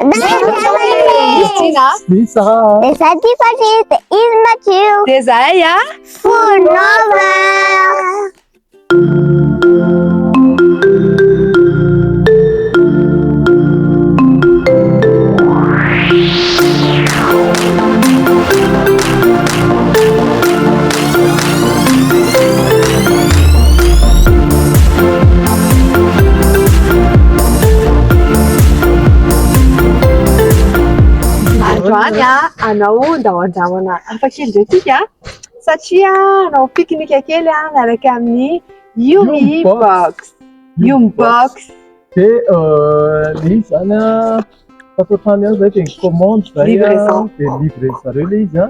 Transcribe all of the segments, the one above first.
Justina. Lisa. Et ça dit fasciste, immature. Zay a. Full over. Androany anao andao hafakely ndraiky satria anao pique-nique kely miaraka amin'ny Yumi Box. Yumi Box. Dia izy zany tato-trano ihany zay dia commande zay Livraison. dia livré zareo ilay izy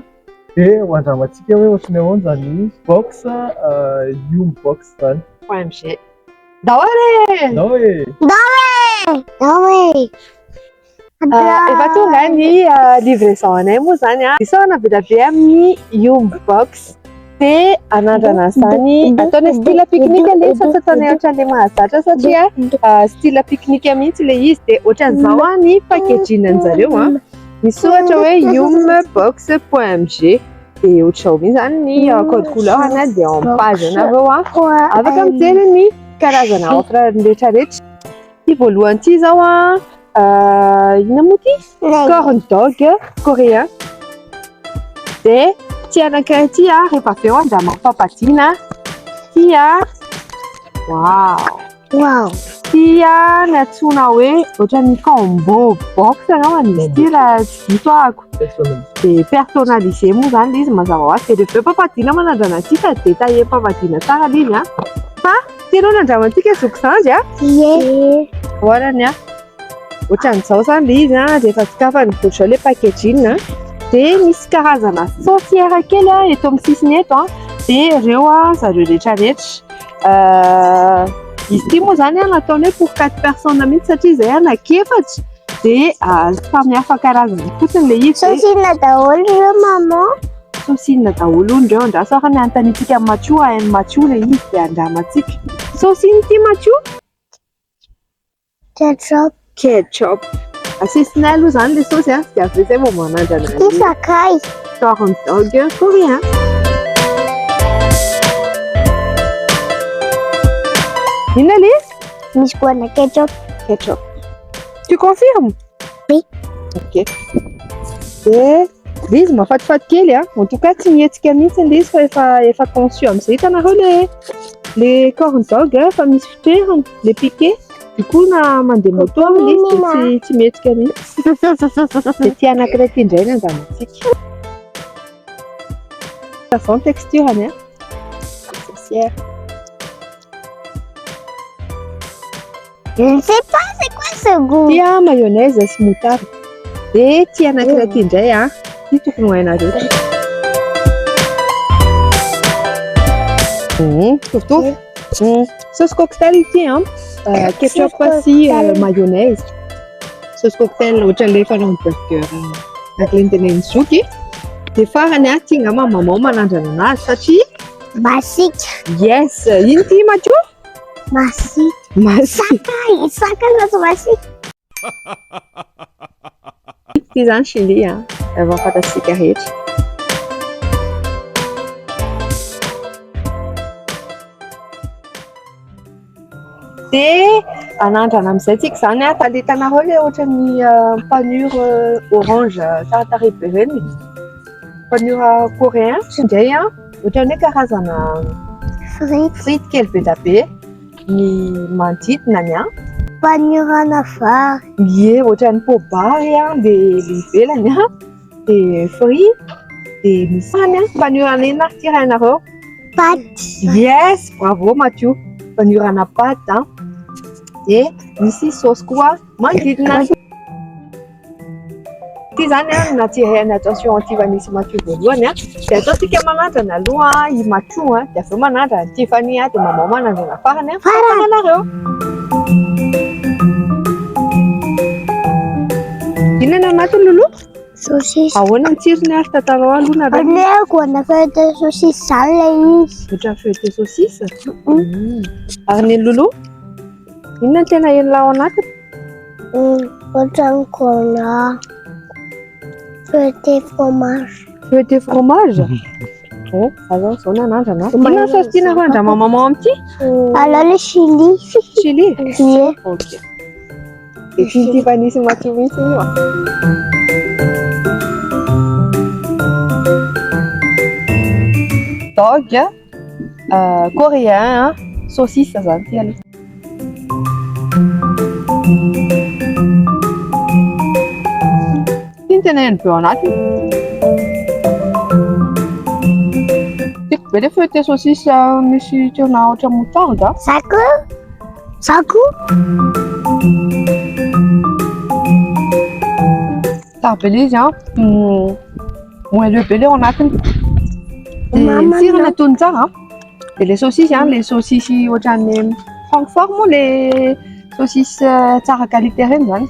dia ho andramantsika hoe ohatry ny ahoana zany box Yumi Box zany. OMG. Dahory! Na hoe Ah ouais. Efa tonga ny livraison anay moa zany isona vita be amin'ny Yumi Box dia anandrana zany ataonay style pique-nique ilay fa tsy ataonay ohatran'ilay mahazatra satria style pique-nique mihitsy ilay izy dia ohatran'izao ny packaging-anjareo misy ohatra hoe yumibox.mg dia ohatr'izao mihitsy zany ny code couleur dia en page anareo afaka mijery ny karazana offre rehetrarehetra. Ty voalohany ty zao ina moa ty? Corn dog coréen. Dia ty anankiray ty rehefa avy eo da mampapadiana ty Wow. ty natsoina hoe ohatran'ny combo box angambany izy ty raha tsy diso ahako. Dia personnalisé moa zany ilay izy mazava ho azy dia rehefa mampapadiana manandrana ty fa détaillé mampapadiana tsara ilay izy fa tianao nandramantsika zokizanjy Yeah. oharany ohatran'izao zany ilay izy rehefa sokafany boatra ilay packaging dia misy karazana saucière kely eto amin'ny sisiny eto dia ireo zareo rehetrarehetra. Izy ity moa zany nataony pour 4 personnes mihitsy satria izay anankiefatra dia samy hafa karazana fotsiny ilay izy. Saucine daholo ireo maman. Saucine daholo indreo andraso ary antanitsika Mathieu hainy Mathieu ilay izy dia andramantsika. Saucine ity Mathieu? Ketchup. Asisinay aloha zany ilay saosy dia avy izay vao manandrana Ty sakay. corn dog coréen. Inona ilay izy? Misy boana ketchup. Tu confirmes? Oui. Ok. Dia izy mahafatifaty kely en tout cas tsy mihetsika mihitsy ilay izy fa efa conçu amin'izay hitanareo le corn dog fa misy fitoerany le piqué du coup na mandeha moto ilay izy dia tsy mihetsika mihitsy. Dia ty anankiray ty indray ny andramantsika. Zao ny texturany saucière. Je ne sais pas c'est quoi ce goût. Ty mayonnaise sy moutarde. Dia ty anankiray ty indray ty tokony ho hainareo. Surtout sauce cocktail ity ketchup sy mayonnaise. Sauce cocktail ohatran'ilay fanao burger ankilenteneny zoky. Dia farany ty angamba maman manandrana anazy satria Masika. yes ino ty Mathieu? Masika. Sakay na masika. Ty zany chili efa fantatsika rehetra. Dia anandrana amin'izay tsika zany talitanareo ilay ohatran'ny panure orange taratary be ireny panure coréen indray ohatran'ny hoe karazana frity kely be da be ny manodidina ny Panurana vary. ie ohatran'ny pobary dia ivelany dia frit dia misy panurana ina tirainareo. Pâte. Yes, bravo Mathieu. Panurana pâte dia misy saosy koa manodidina. Ty zany natireny attention an'ity vanisy Mathieu voalohany dia ataontsika manandrana aloha i Mathieu dia avy eo manandrana Tiffany dia maman manandrana farany faranareo. Inona anatiny Lolo? Saucisse. Ahoana ny tsirony ary tantarao aloha nareo? Aneko anafete saucisse zany ilay izy. Ohatran'ny feuilleté saucisse. Ary ny Lolo? Inona ny tena henonao anatiny? Ohatran'ny feuilleté fromage. Feuilleté fromage. Oh, alors, on a un jana. Inona sauce tianareo andrama-maman amin'ity? Alors le chili. Chili? Yeah. Ok. Definitivamente mihitsy io. Dog, coréen, saucisse zany ty aloha. Iny tena hainy be ao anatiny. Tiako be le feuilleté saucisse misy tiana ohatra moutarde. Saco. Tsara be le izy moelleux be le ao anatiny. Dia ny tsirony atony tsara. Dia le saucisse les saucisse ohatran'ny Francfort moa le saucisse tsara qualité reny zany.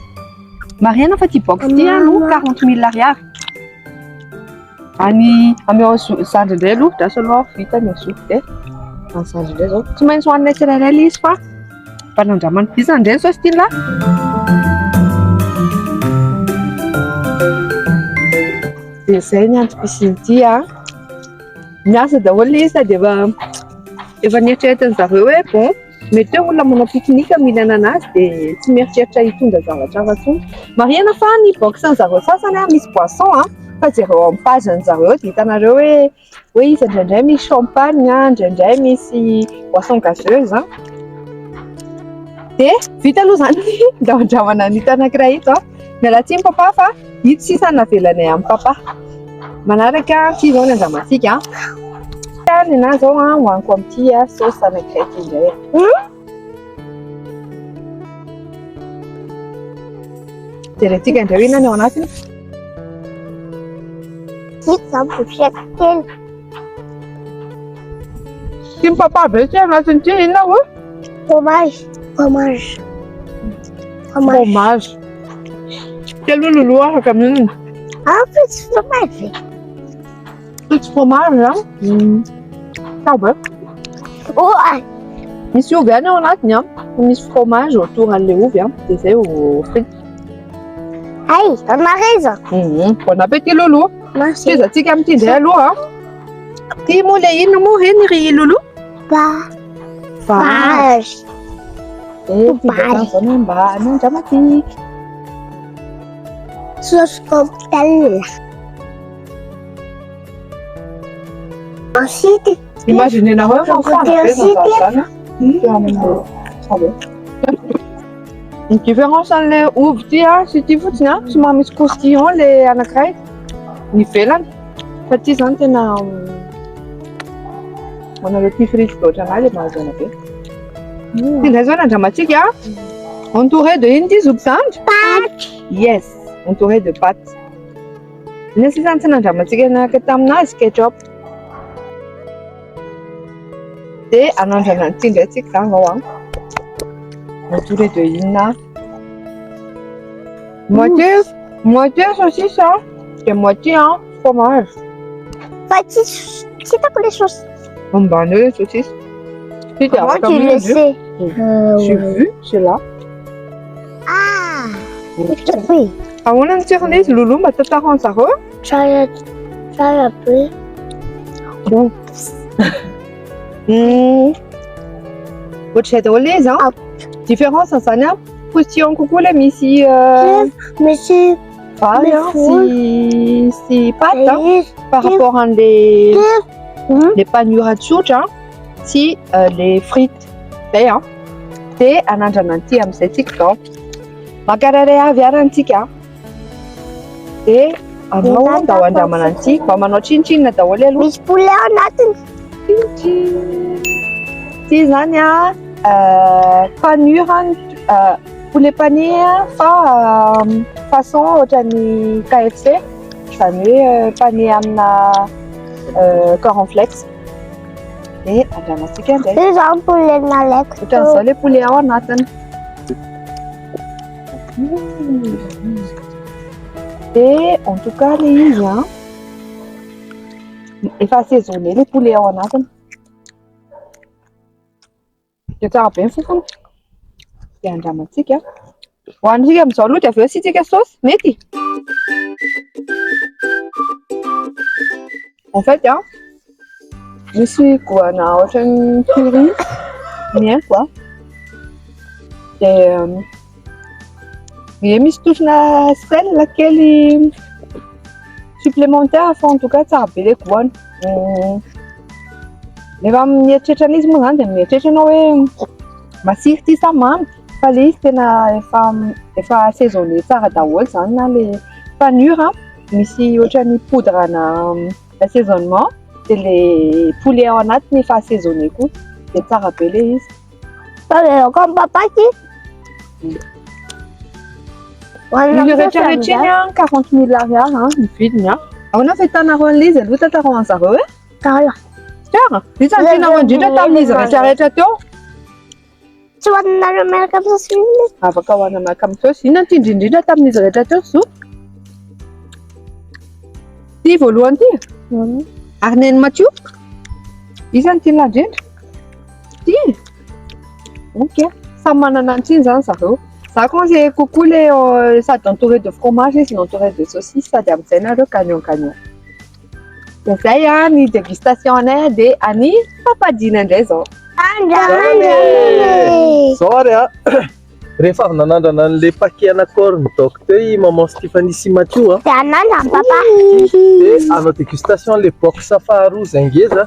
Mariana fa ty box ty aloha 40 000 ariary. Any amy ao zandry indray aloha da saloha vita ny azoky dia zandry indray zao tsy maintsy hoanina tsirairay izy fa mpanandramany pizza indray ny sauce tiana. Dia zay ny antom-pisian'ity miasa daholo izy sady efa nieritreretiny zareo hoe bon mety hoe olona manao pique-nique mihinana anazy dia tsy mieritreritra hitondra zavatra hafa intsony. Mariana fa ny box-ny zareo sasany misy boisson fa jereo amin'ny page-ny zareo dia hitanareo hoe izy indraindray misy champagne indraindray misy boisson gazeuse dia vita aloha zany ndramandramana an'ito anankiray ito miala tsiny papa fa ito sisa navelanay amin'ny papa. Manaraka ty zao ny andramantsika ny anazy zao hoaniko amin'ity sauce anankiray ty indray. Jerentsika indray inona ny ao anatiny. Ty papa be ty anatiny ty inona ho? Fromage. Ty aloha lolo afaka amin'iny. Petit fromage. Petit fromage Sabe? Misy ovy ihany ao anatiny misy fromage autour an'ilay ovy dia zay ho frity. Hey, on a raison. Bon appétit Loulou. Merci. Faizatsika amin'ity indray aloha ty moa le inona moa reny ry Loulou? Vage. Zao mba anandramaty. Sauce cocktail. Ensuite, Imaginenareo fa ny différence an'ilay ovy ty sy ty fotsiny somary misy croustillant le anankiray ny ivelany fa ty zany tena manareo ty frity loatra anazy le mahazana be. Ty indray zao ny andramantsika entouré de ino ty zoky zandry? pâte. Yes, entouré de pâte. Iny sisa tsy nandramantsika naka taminazy ketchup. Dia anandrana an'ity indray tsika zany ao entouré de inona? Moitié saucisse et moitié fromage. C'est pas que les choses. Ambany eo les saucisses. Comment tu le sais? J'ai vu, c'est là. Ah, oui. Ahoana ny tsirony izy Loulou mba tantara an'zareo? J'aurais appris. Ohatr'izay daholo izy différence zany croustillant kokoa le misy Monsieur, vary sy pâte par rapport an'le les panures tsotra sy les frites zay dia anandrana an'ity amin'izay tsika zao makararay avy arantsika dia anao da ho andramana an'ity mba manao tsinitsinina daholo aloha. Misy poulet anatiny. Ty zany panure poulet pané fa façon ohatran'ny KFC zany hoe pané amina cornflakes dia andramantsika indray. C'est un poulet nalek. Ohatran'izao le poulet ao anatiny. Dia en tout cas le izy efa assaisonné le poulet ao anatiny. Dia tsara be ny fofony dia andramantsika Hoanisika amin'izao aloha dia avy eo asitsika saosy, mety? En fait, misy goana ohatran'ny curry mien quoi. Dia misy toshina sel kely supplémentaire fa en tout cas tsara be le goany. Rehefa mieritreritra an'izy moa zany dia mieritreritra anao hoe masiro ty sa mamy, fa le izy tena efa assaisonné tsara daholo zany na le panure misy ohatran'ny poudrana assaisonnement dia le poulet ao anatiny efa assaisonné koa dia tsara be le izy. Comme papa qui. Ny rehetrarehetra iny 40 000 ariary ny vidiny. Ahoana fitanareo an'ilay izy aloha tantarao an'zareo e? Kala. Tsara, izy ny tianareo indrindra tamin'izy rehetrarehetra teo. Tsy hoaninareo miaraka amin'ny saosy iny. Afaka hoanina miaraka amin'ny saosy. Inona ny tianao indrindra tamin'izy rehetra teo zo? Ty voalohany ty? Arnene Mathieu? Iza ny tianao indrindra? Ty? Ok, samy manana ny tiany zany zareo. Za koa c'est coucou les sady entouré de fromage izy entouré de saucisse sady amin'izay nareo gagnant-gagnant. Dia zay ny dégustation anay dia any Papadina indray zao. Zao ary rehefa avy nanandrana an'ilay paquet anakôry ny docteur i maman Stéphanie sy Mathieu Dia anana papa. dia hanao dégustation le box faharoa zay ngeza.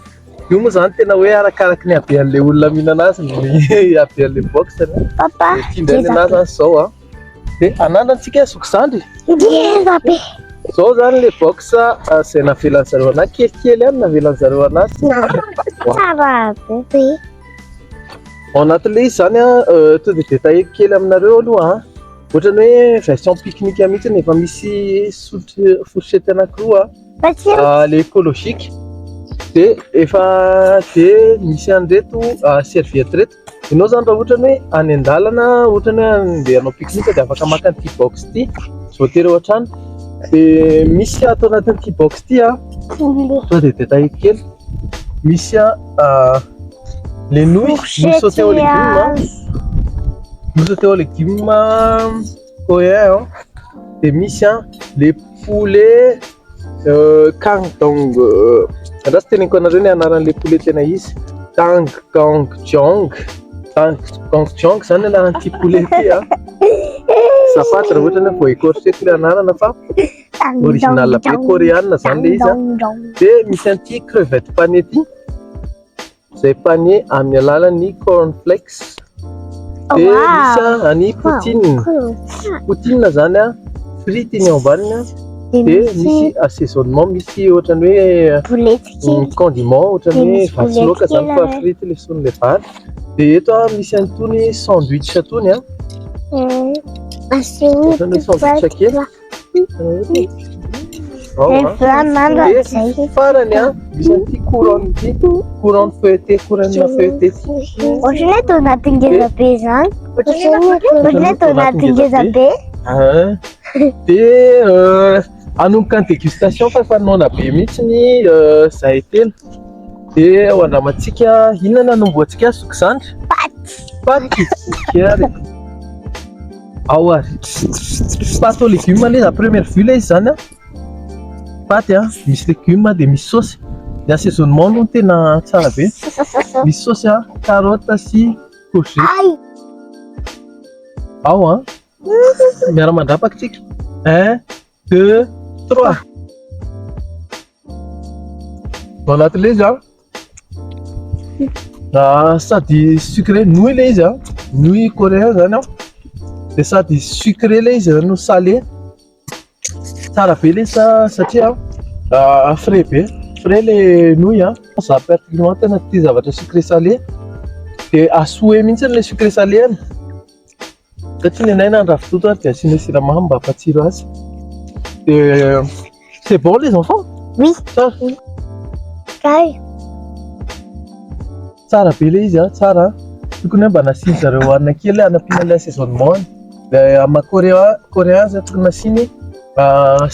Io moa zany tena hoe arakaraky ny habean'ilay olona mihinana azy ny habean'ilay box. Papa. Tindrainy anazy zany zao dia anandratsika sokisandry. Ngeza be. Zao zany le box izay navelan'zareo anazy kelikely ihany navelan'zareo anazy. Tsara be. Ao anatin'ilay izy zany to dia détaillé kely aminareo aloha ohatrany hoe version pique-nique mihitsy efa misy fourchette anankiroa le écologique dia efa dia misy an'ireto serviette reto. Ianao zany raha ohatrany hoe any an-dalana ohatrany hoe andeha hanao pique-nique dia afaka maka an'ity box ity tsy voatery ao an-trano. Dia misy atao anatin'ity box ity to dia détaillé kely misy les nouilles sautées aux légumes, nous sautées aux légumes coréens, et misy les poulets kangdong. Raha tsy teneniko anareo ny anaran'ilay poulet tena izy tang gong jong zany anaran'ity poulet ity Safaty raha ohatra hoe vao écorché ilay anarana fa original be coréenne zany le izy dia misy an'ity crevette pané ity izay pané amin'ny alalan'ny cornflakes dia misy any poutine zany frity ny ao ambaniny dia misy assaisonnement misy ohatrany hoe condiment ohatrany hoe vatsiloaka zany fa frity le son'ilay vary dia eto misy an'itony sandwich atony ohatrany hoe sandwich kely farany misy an'ity couronne feuilletée feuilletée Ohatrany atao anaty ngeza be zany. Ohatrany atao anaty ngeza be. Dia hanomboka ny dégustation fa efa noana be mihitsy zahay telo dia ho andramantsika inona nanomboantsika sokisandry? Paty kary ao ary paty aux légumes ilay à première vue ilay izy zany paty misy légumes dia misy saosy dia assaisonnement no tena tsara be misy saosy carotte sy courgette ao miara-mandrapaka tsika 1 2 3 ao anatin'ilay izy sady sucré nouille ilay izy nouille coréen zany dia sady sucré ilay izy no salé tsara be ilay satria frais be frais le nouille za particulièrement tena tia zavatra sucré salé dia asoe mihitsy le sucré salé satria ny anay nandraha fitoto dia asiana siramamy mba hampatsiro azy dia c'est bon les enfants? Oui. Tsara be ilay izy tsara tokony mba nasiany zareo hanina kely hanampiana ilay assaisonnement dia coréen zay tokony nasiany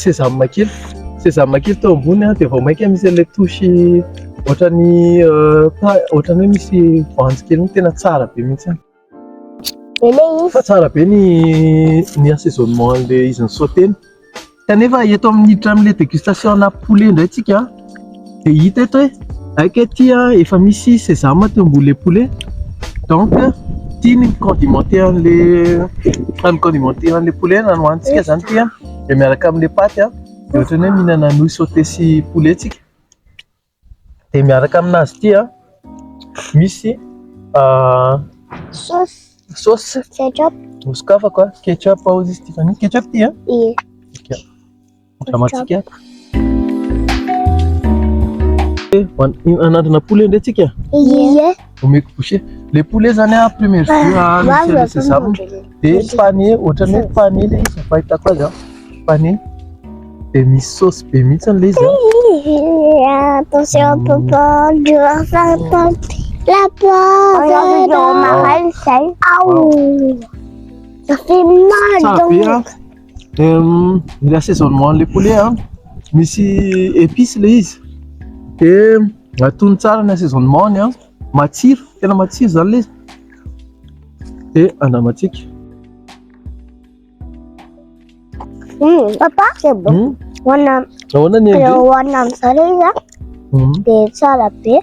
sésame kely tao ambony dia vao mainka misy ilay touche ohatrany hoe misy voanjo kely tena tsara be mihitsy Ilay Fa tsara be ny assaisonnement le izy ny sauteny. Kanefa eto amin'n'hiditra amin'ilay dégustation na poulet indray tsika dia hita eto hoe aika aty efa misy sésame teo ambony le poulet. Donc tiany condimenter an'le poulet na nohanitsika zany ty dia miaraka amin'le paty dia ohatrany hoe mihinana nouille sauté sy poulet tsika. Dia miaraka aminazy ty misy sauce ketchup. Moscova quoi, ketchup ao izy Tiffany. Ketchup ty dramatique. Anandrina poulet ndray tsika. Ie. Omeko boucher. Le poulet zany première fois misy le sésame dia pané ohatrany hoe pané le izy fahitako azy pané dia misy sauce be mihitsy an'le izy. Attention papa, je vais faire la porte. Ça fait mal donc. Le assaisonnement le poulet misy épice le izy dia atony tsara ny assaisonnement matsiro, tena matsiro zany le izy dia andramatsika. Papa, c'est bon. Ahoana ny endriny? Hoanina amin'izany izy dia tsara be.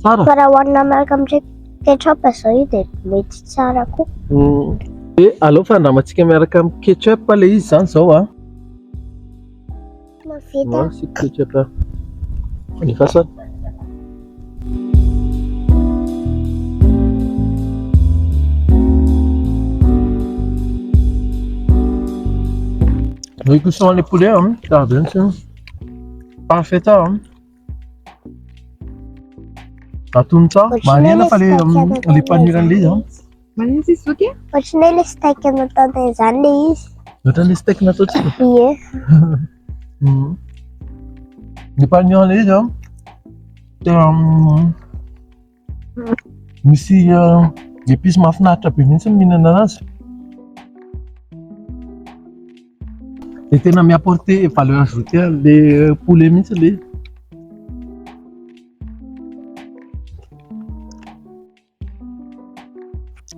Tsara. Fa raha hoanina miaraka amin'ny ketchup izao izy dia mety tsara koa. Dia alefa andramatsika miaraka amin'ny ketchup le izy zany zao Mafita. Asiko ketchup efa sara. Récusons les poulets, bien sûr. Parfait, atony tsara. Marina fa le paniran'le izy Manino izy soky? Ohatran'ny ilay steak nataonay izany le izy. Ohatran'ny steak nataontsika. Ie. Ny paniran'le izy dia misy épice mahafinaritra be mihitsy mihinana anazy. Dia tena mi-apporter valeur ajoutée le poulet mihitsy le izy.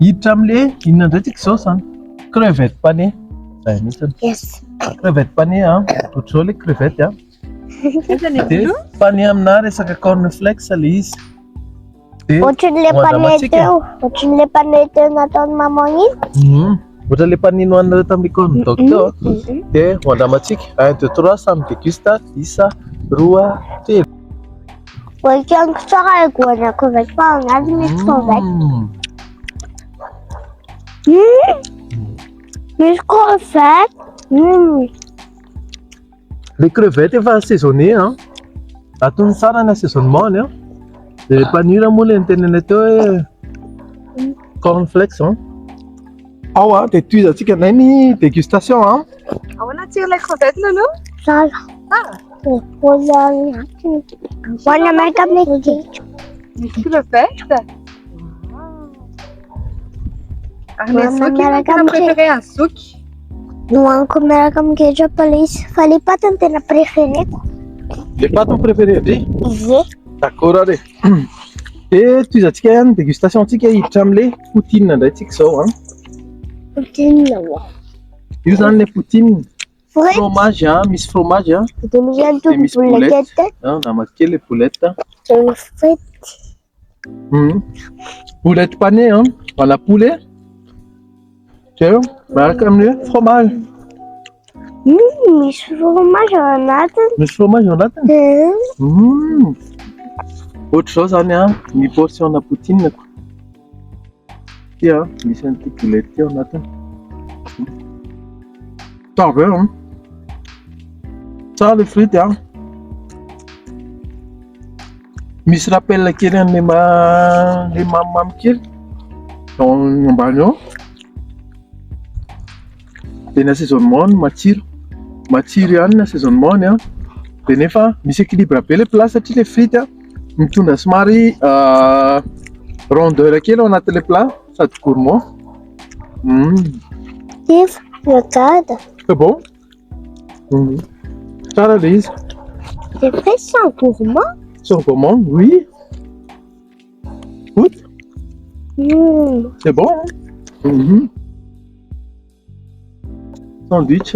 Hiditra amin'le inona indray tsika izao zany crevette pané zay mihitsy. Yes. Crevette pané ohatr'izao le crevette dia pané amina resaka cornflakes le izy. Ohatran'ilay pané teo. Ohatran'ilay pané teo nataon'ny maman iny. Ohatran'le pané nohanina tamin'le corn dog teo dia hoandramatsika 1, 2, 3 samy dégusta 10, 2, 3. Voakianiko tsara le goana crevette fa ao anazy misy crevette. Misy crevette. Les crevettes efa assaisonné atony tsara ny assaisonnement dia panira moa le nitenenay teo hoe cornflakes ao dia toizantsika nay ny dégustation Ahoana tsirona crevette aloha? Tsara. Hoanina miaraka amin'ny ketchup. Crevette? Ary le Hoanina soky miaraka tena amin'ny préféré amin'ny soky. Nohaniko miaraka amin'ny ketchup ilay izy. Fa ilay paty no tena préféreko. le paty préféré ndry Ie. d'accord ary dia toizantsika ihany dégustation antsika hiditra amin'le poutine indray tsika izao Poutine. io zany le poutine Frite. fromage misy fromage Dia misy ihany dia misy tongolo boulette kely. namakely le boulette Dia frite. boulette pané à la poulet dia miaraka amin'ny fromage. Misy fromage ao anatiny. Misy fromage ao anatiny? Ohatr'izao zany ny portion na poutine ty misy an'ity boulette ty ao anatiny. Tsara be tsara le frite misy rappel kely an'le mamimamy kely ao ambany ao dia ny assaisonnement ny matsiro ihany ny assaisonnement dia nefa misy équilibre be le plat satria le frite mitondra somary rondeur kely ao anatin'le plat sady gourmand. Tif, regarde. C'est bon? Tsara le izy. C'est fait sans gourmand. Sans gourmand, oui. Goûte. C'est bon Sandwich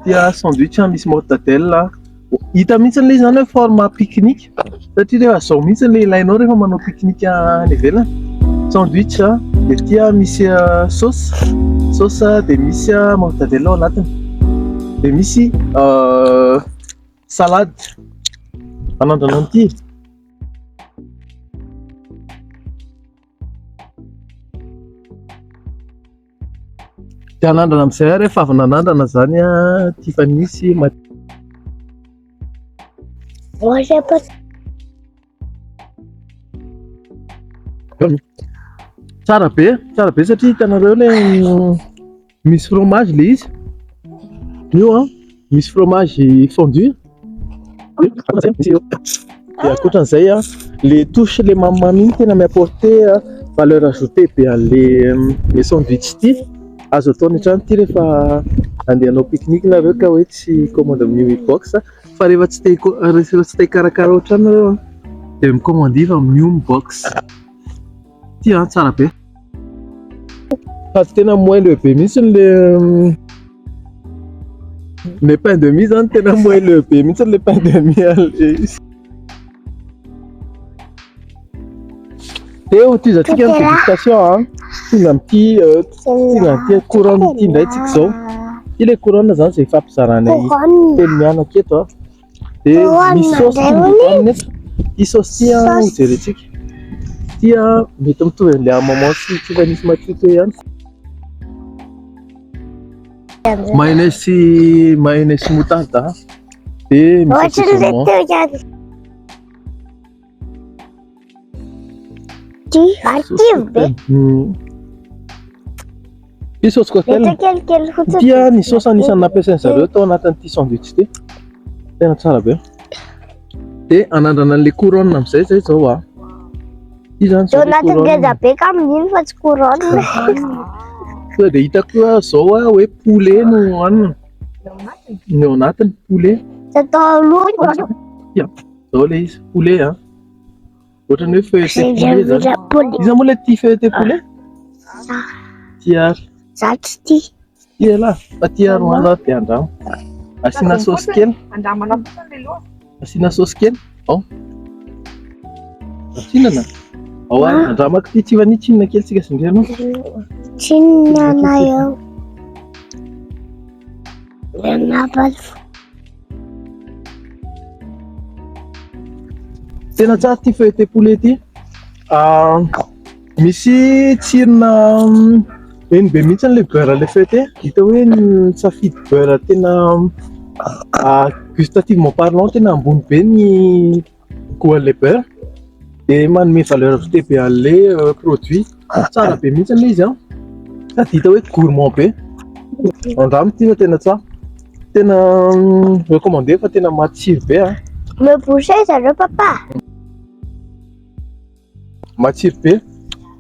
dia sandwich misy mortadelle hita mihitsy le zany hoe format pique-nique satria rehefa zao mihitsy le ilainao rehefa manao pique-nique any ivelany. Sandwich dia tia misy sauce dia misy mortadelle ao anatiny dia misy salade anandrana an'ity. Dia anandrana amin'izay rehefa avy nanandrana zany tia fa nisy tsara be satria hitanareo le misy fromage le izy io misy fromage fondu dia ankoatran'izay le touche le mamimamy iny tena mi-apporter valeur ajoutée be an'le sandwich ity. Azo atao ny trano ity rehefa andeha hanao pique-nique nareo ka hoe tsy commande amin'ny box fa rehefa tsy te hikarakara ao trano nareo dia mikomandiva amin'ny box. Ity tsara be sady tena moelle be mihitsy le pain de mie zany tena moelle be mihitsy le pain de mie izy. Dia hotizatsika amin'ny dégustation tonga amin'ity couronne ity indray tsika zao. Ity le couronne zany izay fampizarana telo mianaka eto dia misy sauce tonga ity sauce ity hojerentsika ity mety mitovy amin'ilay maman sy Tiffany Matute ihany. Mayonnaise moutarde dia misy saumon. Io sauce cocktail dia ny sauce anisan'ny nampiasainy zareo tao anatin'ity sandwich ity tena tsara be. Dia anandrana an'ilay couronne amin'izay zay zao ity zany tao anatin'ny gezabe ka amin'iny fa tsy couronne. Dia hitako zao hoe poulet no anina ny ao anatiny poulet. Atao aloha zao le izy poulet ohatrany hoe feuilleté poulet zany. Iza moa le tia feuilleté poulet? Tiary. Za tsy tia. Tia lah fa tiary hoana dia andramo. Asiana sauce kely. Asiana sauce kely. Tsinana. Andramako ity Tiffany tsinana kely tsika sindriana. Tsinana eo. Tena tsara ity feuilleté poulet ity. Misy tsirona eny be mihitsy le beurre le feuilleté. Hita hoe ny safidy beurre tena gustativement parlant tena ambony be ny goût-le beurre dia manome valeur ajoutée be an'le produit. Tsara be mihitsy le izy sady hita hoe gourmand be. Andramo ity fa tena tsara, tena recommandé fa tena matsiro be. Me boucher zareo papa. Matsiro be.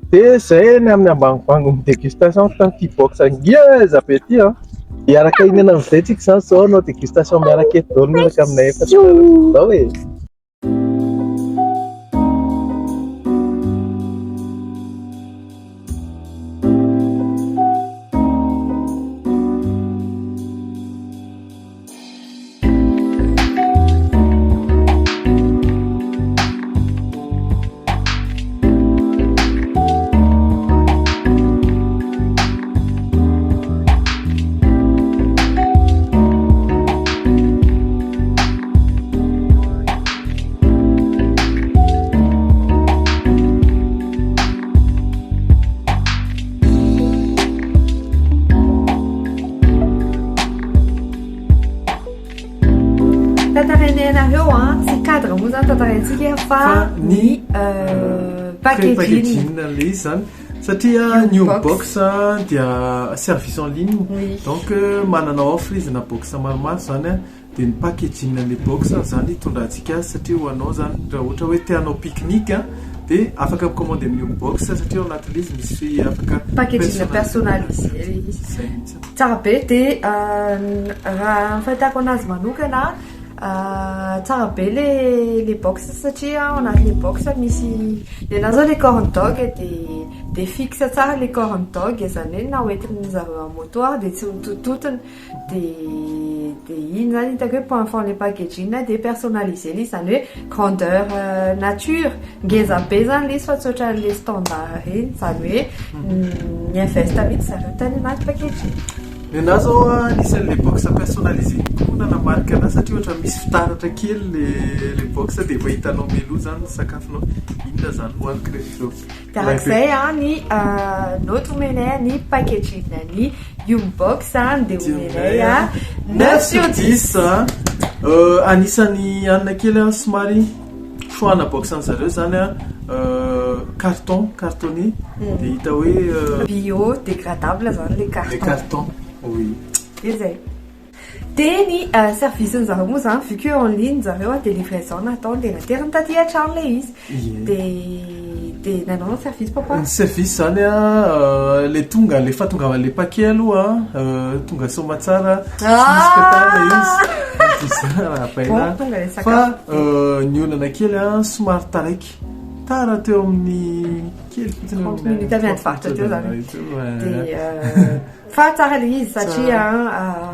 Dia izay ny amin'ny ambanimbanginy dégustation tamin'ity box ngeza be ity miaraka ihinana amin'izay tsika zany zao anao dégustation miaraka eto daholo miaraka aminay efa zao hoe. Tantarainay sy cadre moa zany tantaraintsika fa ny packaging le izy zany satria new box dia service en ligne donc manana offre izy na box maromaro zany dia ny packaging le box zany tondrantsika satria ho anao zany raha ohatra hoe tianao pique-nique dia afaka commande amin'ny box satria ao anatin'ilay izy misy afaka packaging personnalisé tsara be. Dia raha fahitako anazy manokana tsara be le box satria ao anaty le box misy le zao le corn dog de fixe tsara le corn dog zany hoe na oentin'ny zareo amotoa de tsy mitototona de iny zany hitako hoe point fort le packaging de personnalisé izy zany hoe grandeur nature ngeza be zany le izy fa tsy ohatran'le standard reny zany hoe niinvesta mihitsy zareo tany anaty packaging. Nenazy zao anisan'le box personnalisé koa nanamarika anazy satria ohatra misy fitaratra kely le box de efa hitanao meloa zany sakafonao inona zany hoaniko rehefa Tarak'izay ny notre omenay ny packaging ny Yumbox de omenay 9/10 anisan'ny hanina kely somary choix-na box an'zareo zany cartonné de hita hoe biodégradable zany le carton. Oui. Zay. De ny service-nizareo moa zany vu que en ligne zareo de livraison natao lenateriny taty an-trano le izy de nanao service papa ny service zany le tonga le fahatongavan'le paquet aloha tonga soma tsara fa ny olana kely somary taraiky tara teo amin'ny kely fotsiny 30 minutes avy antivaritra teo zany fa tsara le izy satria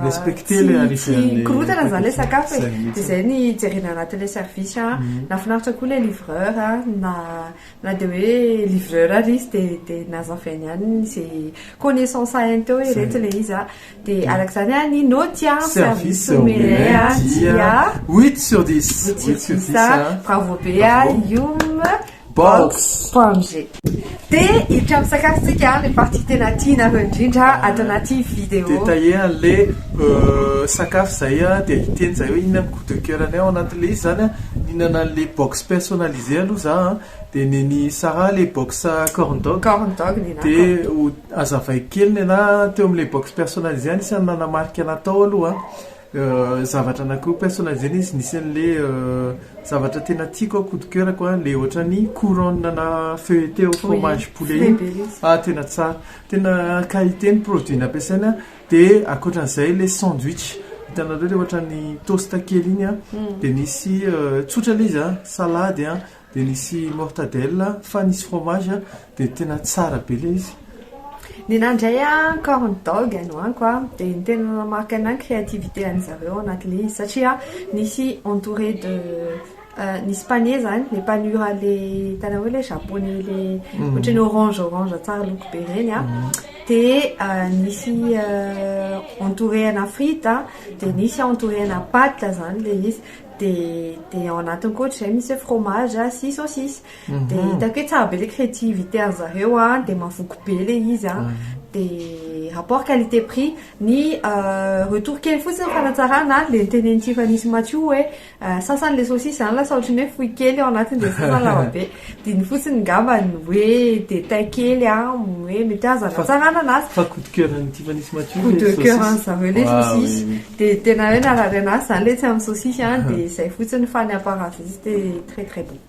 respecter le arifany korotana zany le sakafo de zay ny jerena anatin'le service nafinaritra koa le livreur na de hoe livreur ary izy de nazavainy ihany zay connaissance hainy teo hoe reto le izy de arak'izany ny notia service omenay dia 8/10 bravo be Yum Box.g de hiditra amin'ny sakafontsika le partie tena tianareo indrindra ato anaty vidéo détaillé le sakafo zay de hiteny zay hoe inona coup de cœur anay ao anatin'le izy zany nihinana le box personnalisé aloha za de neny sara le box corn dog de azavay kely nena teo amin'le box personnalisé any isany nanamarika natao aloha zavatra anankiroa personnalisé izy nisy an'le zavatra tena tiako coup de cœur koa le ohatrany couronne na feuilleté au fromage poulet tena tsara tena qualité ny produit nampiasaina de akoatran'izay le sandwich hitanareo le ohatrany toast kely iny de nisy tsotra le izy salade de nisy mortadelle fa nisy fromage de tena tsara be le izy. Ninandray corn dog anoaniko de ny tena namarika anay créativité an'zareo anatin'le izy satria nisy entouré de nisy panier zany le panura le tana hoe le japonais le ohatrany orange tsara loko be reny de nisy entouré ana frite de nisy entouré ana pâte zany le izy de ao anatiny koa ohatrazay misy fromage sy saucisse de hitako hoe tsara be le créativité an'zareo de mavoko be le izy de rapport qualité prix ny retour kely fotsiny fanatsarana le teneny Tiffany's Mathieu hoe sasany le saucisse zany lasa ohatrany hoe fohy kely ao anatiny de sasany lava be de ny fotsiny ngamba ny hoe détail kely hoe mety azana tsarana anazy fa coup de cœur ny Tiffany's Mathieu coup de cœur an'zareo le saucisse de tena hoe narary anazy zany le tsy amin'ny saucisse de zay fotsiny fa ny apparence izy de très bon.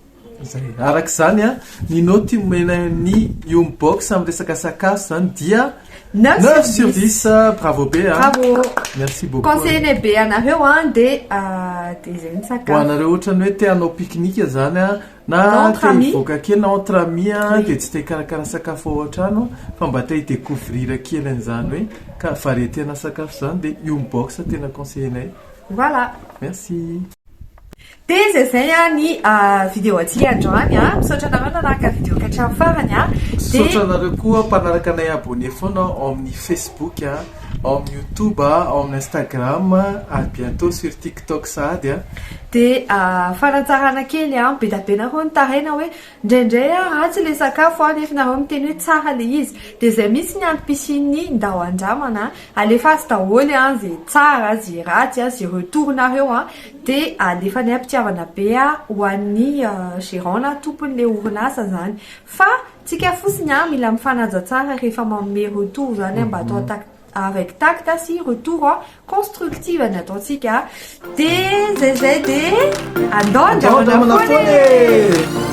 Arak'izany ny noty omenay Yum Box amin'ny resaka sakafo zany dia 9/10 bravo be bravo merci beaucoup conseiller be anareo de zay ny sakafo ho anareo ohatrany hoe te hanao pique-nique zany na te hivoaka kely na entre amis de tsy te hikarakara sakafo ao an-trano fa mba te hidécouvrir kely an'izany hoe ka variété na sakafo zany de Yum Box tena conseillenay. Voilà, merci. De zay ny vidéo aty androany misaotra anareo nanaraka vidéo ka hatramin'ny farany misaotra anareo koa mpanaraka anay abonné foana ao amin'ny Facebook ao amin'ny YouTube ao amin'ny Instagram à bientôt sur TikTok sady de fanatsarana kely be da be nareo nitarena hoe ndraindray ratsy le sakafo nefa nareo miteny hoe tsara le izy de zay misy ny antom-pisiny ndao andramana alefa azy daholo zay tsara zay ratsy zay retour nareo de alefa ny ampitiavana be ho an'ny gérant na tompon'le orinasa zany fa tsika fotsiny mila mifanaja tsara rehefa manome retour zany mba atao avec tact si retour constructive nataontsika de zay de andao andramana foana